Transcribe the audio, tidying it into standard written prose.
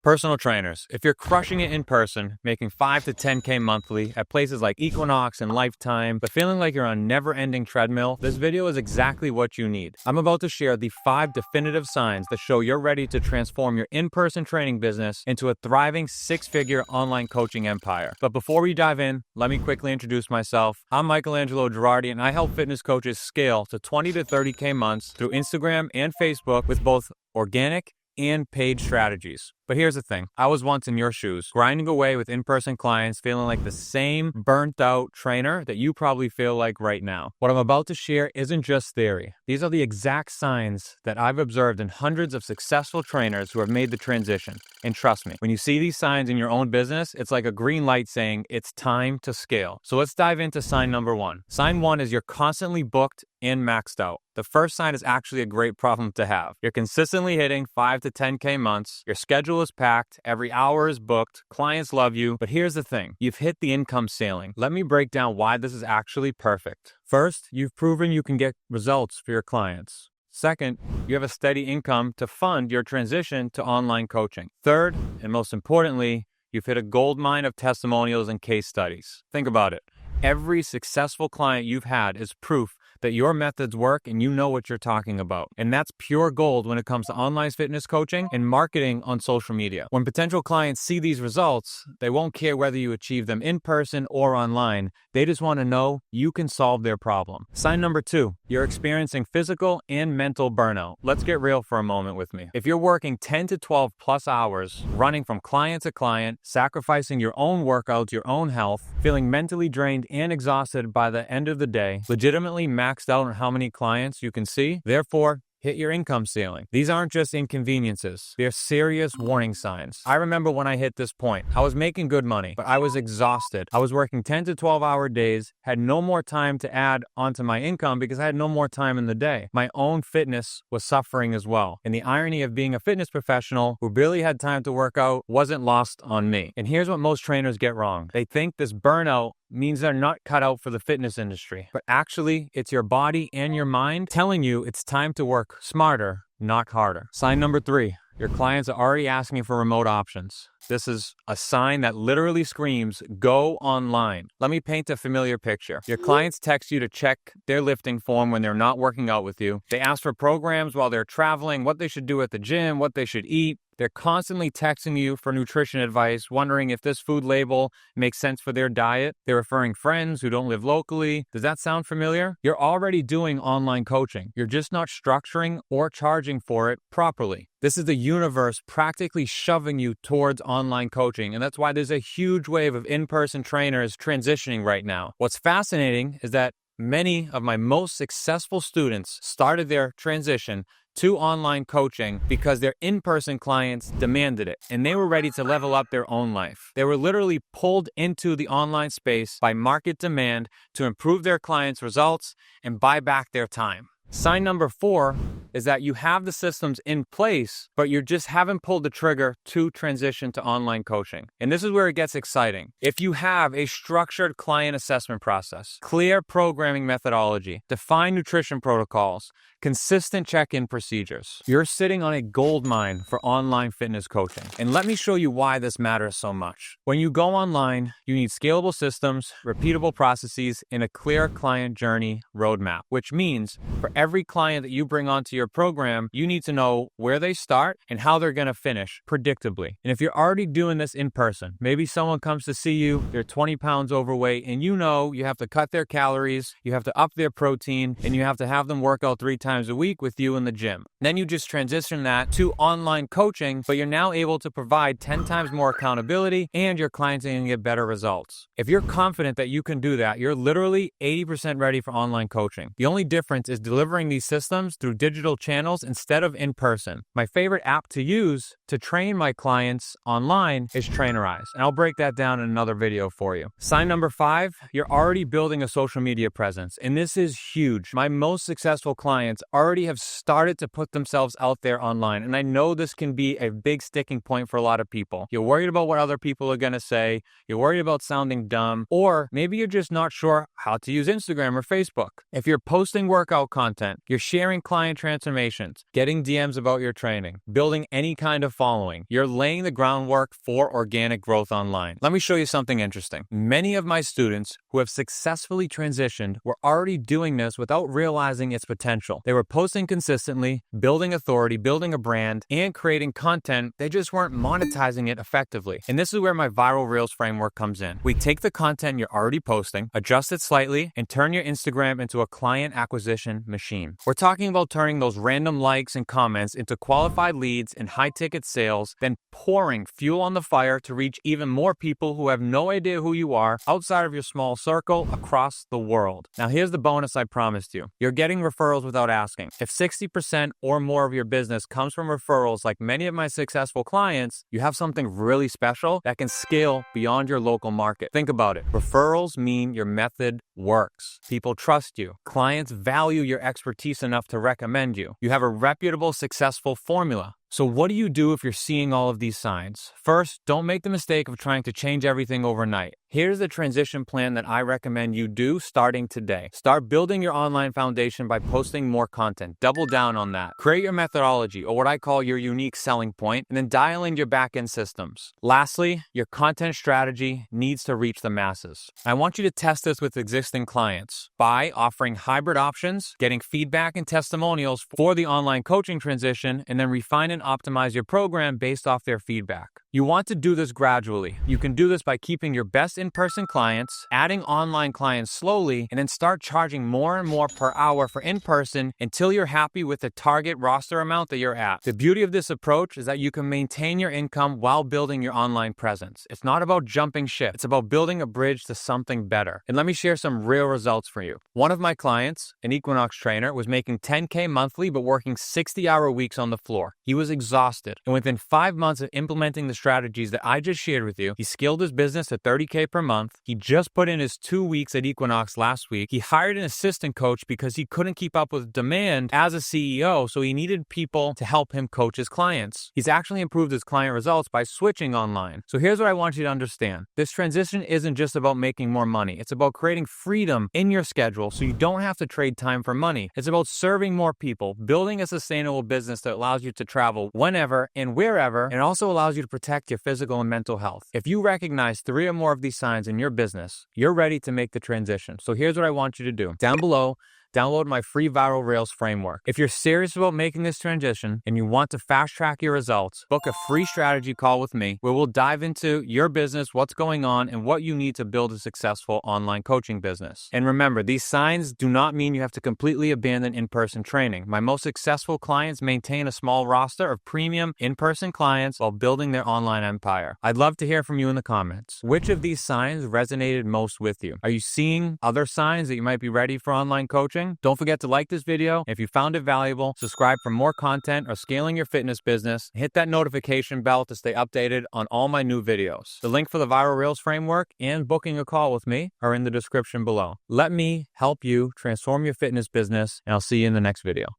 Personal trainers, if you're crushing it in person, making 5 to 10K monthly at places like Equinox and Lifetime, but feeling like you're on a never-ending treadmill, this video is exactly what you need. I'm about to share the 5 definitive signs that show you're ready to transform your in-person training business into a thriving 6-figure online coaching empire. But before we dive in, let me quickly introduce myself. I'm Michelangelo Girardi, and I help fitness coaches scale to 20 to 30K months through Instagram and Facebook with both organic and paid strategies. But here's the thing. I was once in your shoes, grinding away with in-person clients, feeling like the same burnt out trainer that you probably feel like right now. What I'm about to share isn't just theory. These are the exact signs that I've observed in hundreds of successful trainers who have made the transition. And trust me, when you see these signs in your own business, it's like a green light saying it's time to scale. So let's dive into sign number 1. Sign 1 is you're constantly booked and maxed out. The first sign is actually a great problem to have. You're consistently hitting 5 to 10K months. Your schedule is packed. Every hour is booked. Clients love you. But here's the thing. You've hit the income ceiling. Let me break down why this is actually perfect. First, you've proven you can get results for your clients. Second, you have a steady income to fund your transition to online coaching. Third, and most importantly, you've hit a gold mine of testimonials and case studies. Think about it. Every successful client you've had is proof that your methods work and you know what you're talking about. And that's pure gold when it comes to online fitness coaching and marketing on social media. When potential clients see these results, they won't care whether you achieve them in person or online. They just want to know you can solve their problem. Sign number 2, you're experiencing physical and mental burnout. Let's get real for a moment with me. If you're working 10 to 12 plus hours, running from client to client, sacrificing your own workouts, your own health, feeling mentally drained and exhausted by the end of the day, legitimately maxed out on how many clients you can see, therefore, hit your income ceiling. These aren't just inconveniences. They're serious warning signs. I remember when I hit this point, I was making good money, but I was exhausted. I was working 10 to 12-hour days, had no more time to add onto my income because I had no more time in the day. My own fitness was suffering as well. And the irony of being a fitness professional who barely had time to work out wasn't lost on me. And here's what most trainers get wrong. They think this burnout means they're not cut out for the fitness industry. But actually, it's your body and your mind telling you it's time to work smarter, not harder. Sign number 3. Your clients are already asking for remote options. This is a sign that literally screams, go online. Let me paint a familiar picture. Your clients text you to check their lifting form when they're not working out with you. They ask for programs while they're traveling, what they should do at the gym, what they should eat. They're constantly texting you for nutrition advice, wondering if this food label makes sense for their diet. They're referring friends who don't live locally. Does that sound familiar? You're already doing online coaching. You're just not structuring or charging for it properly. This is the universe practically shoving you towards online coaching, and that's why there's a huge wave of in-person trainers transitioning right now. What's fascinating is that many of my most successful students started their transition to online coaching because their in-person clients demanded it, and they were ready to level up their own life. They were literally pulled into the online space by market demand to improve their clients' results and buy back their time. Sign number 4 is that you have the systems in place, but you just haven't pulled the trigger to transition to online coaching. And this is where it gets exciting. If you have a structured client assessment process, clear programming methodology, defined nutrition protocols, consistent check-in procedures, you're sitting on a gold mine for online fitness coaching. And let me show you why this matters so much. When you go online, you need scalable systems, repeatable processes, and a clear client journey roadmap, which means for every client that you bring onto your program, you need to know where they start and how they're going to finish predictably. And if you're already doing this in person, maybe someone comes to see you, they're 20 pounds overweight, and you know you have to cut their calories, you have to up their protein, and you have to have them work out 3 times a week with you in the gym. Then you just transition that to online coaching, but you're now able to provide 10 times more accountability and your clients are going to get better results. If you're confident that you can do that, you're literally 80% ready for online coaching. The only difference is delivering these systems through digital channels instead of in person. My favorite app to use to train my clients online is Trainerize, and I'll break that down in another video for you. Sign number 5, you're already building a social media presence, and this is huge. My most successful clients already have started to put themselves out there online, and I know this can be a big sticking point for a lot of people. You're worried about what other people are going to say, you're worried about sounding dumb, or maybe you're just not sure how to use Instagram or Facebook. If you're posting workout content, content. You're sharing client transformations, getting DMs about your training, building any kind of following. You're laying the groundwork for organic growth online. Let me show you something interesting. Many of my students who have successfully transitioned were already doing this without realizing its potential. They were posting consistently, building authority, building a brand, and creating content. They just weren't monetizing it effectively. And this is where my viral reels framework comes in. We take the content you're already posting, adjust it slightly, and turn your Instagram into a client acquisition machine. We're talking about turning those random likes and comments into qualified leads and high-ticket sales, then pouring fuel on the fire to reach even more people who have no idea who you are outside of your small circle across the world. Now here's the bonus I promised you. You're getting referrals without asking. If 60% or more of your business comes from referrals like many of my successful clients, you have something really special that can scale beyond your local market. Think about it. Referrals mean your method works. People trust you. Clients value your expertise enough to recommend you. You have a reputable, successful formula. So what do you do if you're seeing all of these signs? First, don't make the mistake of trying to change everything overnight. Here's the transition plan that I recommend you do starting today. Start building your online foundation by posting more content. Double down on that. Create your methodology, or what I call your unique selling point, and then dial in your back-end systems. Lastly, your content strategy needs to reach the masses. I want you to test this with existing clients by offering hybrid options, getting feedback and testimonials for the online coaching transition, and then refine and optimize your program based off their feedback. You want to do this gradually. You can do this by keeping your best in-person clients, adding online clients slowly, and then start charging more and more per hour for in-person until you're happy with the target roster amount that you're at. The beauty of this approach is that you can maintain your income while building your online presence. It's not about jumping ship. It's about building a bridge to something better. And let me share some real results for you. One of my clients, an Equinox trainer, was making $10K monthly but working 60-hour weeks on the floor. He was exhausted. And within 5 months of implementing the strategies that I just shared with you, he scaled his business to $30K per month. He just put in his 2 weeks at Equinox last week. He hired an assistant coach because he couldn't keep up with demand as a CEO, so he needed people to help him coach his clients. He's actually improved his client results by switching online. So here's what I want you to understand. This transition isn't just about making more money. It's about creating freedom in your schedule so you don't have to trade time for money. It's about serving more people, building a sustainable business that allows you to travel whenever and wherever, and also allows you to protect your physical and mental health. If you recognize 3 or more of these signs in your business, you're ready to make the transition. So here's what I want you to do. Down below, download my free Viral Rails framework. If you're serious about making this transition and you want to fast track your results, book a free strategy call with me where we'll dive into your business, what's going on, and what you need to build a successful online coaching business. And remember, these signs do not mean you have to completely abandon in-person training. My most successful clients maintain a small roster of premium in-person clients while building their online empire. I'd love to hear from you in the comments. Which of these signs resonated most with you? Are you seeing other signs that you might be ready for online coaching? Don't forget to like this video. If you found it valuable, subscribe for more content or scaling your fitness business. Hit that notification bell to stay updated on all my new videos. The link for the Viral Reels framework and booking a call with me are in the description below. Let me help you transform your fitness business, and I'll see you in the next video.